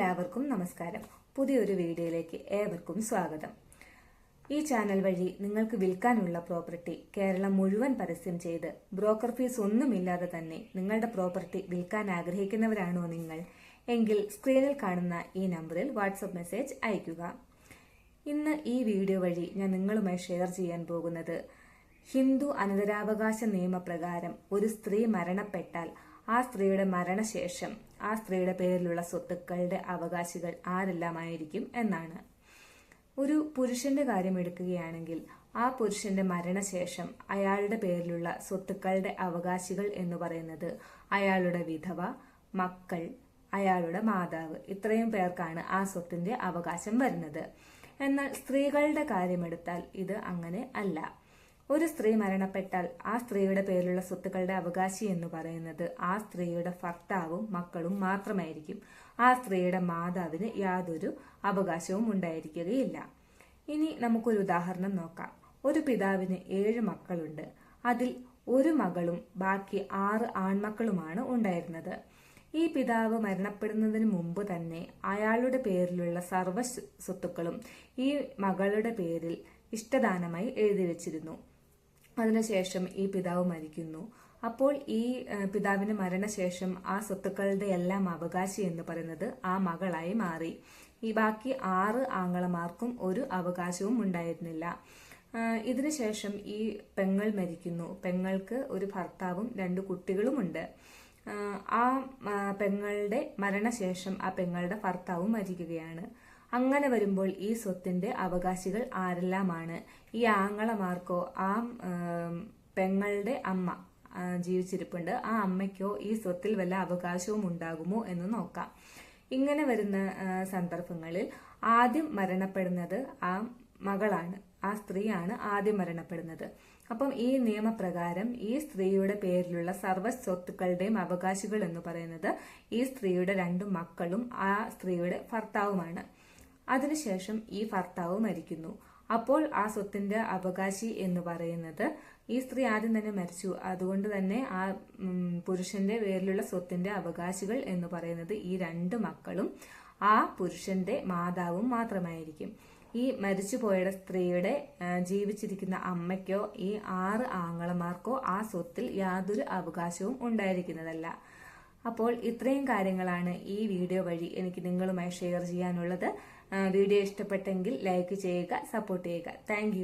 എല്ലാവർക്കും നമസ്കാരം. പുതിയൊരു വീഡിയോയിലേക്ക് ഏവർക്കും സ്വാഗതം. ഈ ചാനൽ വഴി നിങ്ങൾക്ക് വിൽക്കാനുള്ള പ്രോപ്പർട്ടി കേരളം മുഴുവൻ പരസ്യം ചെയ്ത് ബ്രോക്കർ ഫീസ് ഒന്നുമില്ലാതെ തന്നെ നിങ്ങളുടെ പ്രോപ്പർട്ടി വിൽക്കാൻ ആഗ്രഹിക്കുന്നവരാണോ നിങ്ങൾ എങ്കിൽ സ്ക്രീനിൽ കാണുന്ന ഈ നമ്പറിൽ വാട്സപ്പ് മെസ്സേജ് അയയ്ക്കുക. ഇന്ന് ഈ വീഡിയോ വഴി ഞാൻ നിങ്ങളുമായി ഷെയർ ചെയ്യാൻ പോകുന്നത് ഹിന്ദു അനന്തരാവകാശ നിയമപ്രകാരം ഒരു സ്ത്രീ മരണപ്പെട്ടാൽ ആ സ്ത്രീയുടെ മരണശേഷം ആ സ്ത്രീയുടെ പേരിലുള്ള സ്വത്തുക്കളുടെ അവകാശികൾ ആരെല്ലാമായിരിക്കും എന്നാണ്. ഒരു പുരുഷന്റെ കാര്യം എടുക്കുകയാണെങ്കിൽ ആ പുരുഷന്റെ മരണശേഷം അയാളുടെ പേരിലുള്ള സ്വത്തുക്കളുടെ അവകാശികൾ എന്ന് പറയുന്നത് അയാളുടെ വിധവ, മക്കൾ, അയാളുടെ മാതാവ്, ഇത്രയും പേർക്കാണ് ആ സ്വത്തിന്റെ അവകാശം വരുന്നത്. എന്നാൽ സ്ത്രീകളുടെ കാര്യമെടുത്താൽ ഇത് അങ്ങനെ അല്ല. ഒരു സ്ത്രീ മരണപ്പെട്ടാൽ ആ സ്ത്രീയുടെ പേരിലുള്ള സ്വത്തുക്കളുടെ അവകാശി എന്ന് പറയുന്നത് ആ സ്ത്രീയുടെ ഭർത്താവും മക്കളും മാത്രമായിരിക്കും. ആ സ്ത്രീയുടെ മാതാവിന് യാതൊരു അവകാശവും ഉണ്ടായിരിക്കുകയില്ല. ഇനി നമുക്കൊരു ഉദാഹരണം നോക്കാം. ഒരു പിതാവിന് 7 മക്കളുണ്ട്. അതിൽ ഒരു മകളും ബാക്കി 6 ആൺമക്കളുമാണ് ഉണ്ടായിരുന്നത്. ഈ പിതാവ് മരണപ്പെടുന്നതിന് മുമ്പ് തന്നെ അയാളുടെ പേരിലുള്ള സർവ്വ സ്വത്തുക്കളും ഈ മകളുടെ പേരിൽ ഇഷ്ടദാനമായി എഴുതി വെച്ചിരുന്നു. അതിനുശേഷം ഈ പിതാവ് മരിക്കുന്നു. അപ്പോൾ ഈ പിതാവിന് മരണശേഷം ആ സ്വത്തുക്കളുടെ എല്ലാം അവകാശി എന്ന് പറയുന്നത് ആ മകളായി മാറി. ഈ ബാക്കി 6 ആങ്ങളമാർക്കും ഒരു അവകാശവും ഉണ്ടായിരുന്നില്ല. ഇതിനുശേഷം ഈ പെങ്ങൾ മരിക്കുന്നു. പെങ്ങൾക്ക് ഒരു ഭർത്താവും 2 കുട്ടികളുമുണ്ട്. ആ പെങ്ങളുടെ മരണശേഷം ആ പെങ്ങളുടെ ഭർത്താവും മരിക്കുകയാണ്. അങ്ങനെ വരുമ്പോൾ ഈ സ്വത്തിന്റെ അവകാശികൾ ആരെല്ലാമാണ്? ഈ ആങ്ങളമാർക്കോ ആ പെങ്ങളുടെ അമ്മ ജീവിച്ചിരിപ്പുണ്ട്, ആ അമ്മയ്ക്കോ ഈ സ്വത്തിൽ വല്ല അവകാശവും ഉണ്ടാകുമോ എന്ന് നോക്കാം. ഇങ്ങനെ വരുന്ന സന്ദർഭങ്ങളിൽ ആദ്യം മരണപ്പെടുന്നത് ആ മകളാണ്, ആ സ്ത്രീയാണ് ആദ്യം മരണപ്പെടുന്നത്. അപ്പം ഈ നിയമപ്രകാരം ഈ സ്ത്രീയുടെ പേരിലുള്ള സർവ്വ സ്വത്തുക്കളുടെയും അവകാശികൾ എന്ന് പറയുന്നത് ഈ സ്ത്രീയുടെ 2 മക്കളും ആ സ്ത്രീയുടെ ഭർത്താവുമാണ്. അതിനുശേഷം ഈ ഭർത്താവ് മരിക്കുന്നു. അപ്പോൾ ആ സ്വത്തിന്റെ അവകാശി എന്ന് പറയുന്നത് ഈ സ്ത്രീ ആദ്യം തന്നെ മരിച്ചു. അതുകൊണ്ട് തന്നെ ആ പുരുഷന്റെ പേരിലുള്ള സ്വത്തിന്റെ അവകാശികൾ എന്ന് പറയുന്നത് ഈ 2 മക്കളും ആ പുരുഷന്റെ മാതാവും മാത്രമായിരിക്കും. ഈ മരിച്ചുപോയ സ്ത്രീയുടെ ജീവിച്ചിരിക്കുന്ന അമ്മയ്ക്കോ ഈ 6 ആങ്ങളമാർക്കോ ആ സ്വത്തിൽ യാതൊരു അവകാശവും ഉണ്ടായിരിക്കുന്നതല്ല. അപ്പോൾ ഇത്രയും കാര്യങ്ങളാണ് ഈ വീഡിയോ വഴി എനിക്ക് നിങ്ങളുമായി ഷെയർ ചെയ്യാനുള്ളത്. വീഡിയോ ഇഷ്ടപ്പെട്ടെങ്കിൽ ലൈക്ക് ചെയ്യുക, സപ്പോർട്ട് ചെയ്യുക. താങ്ക്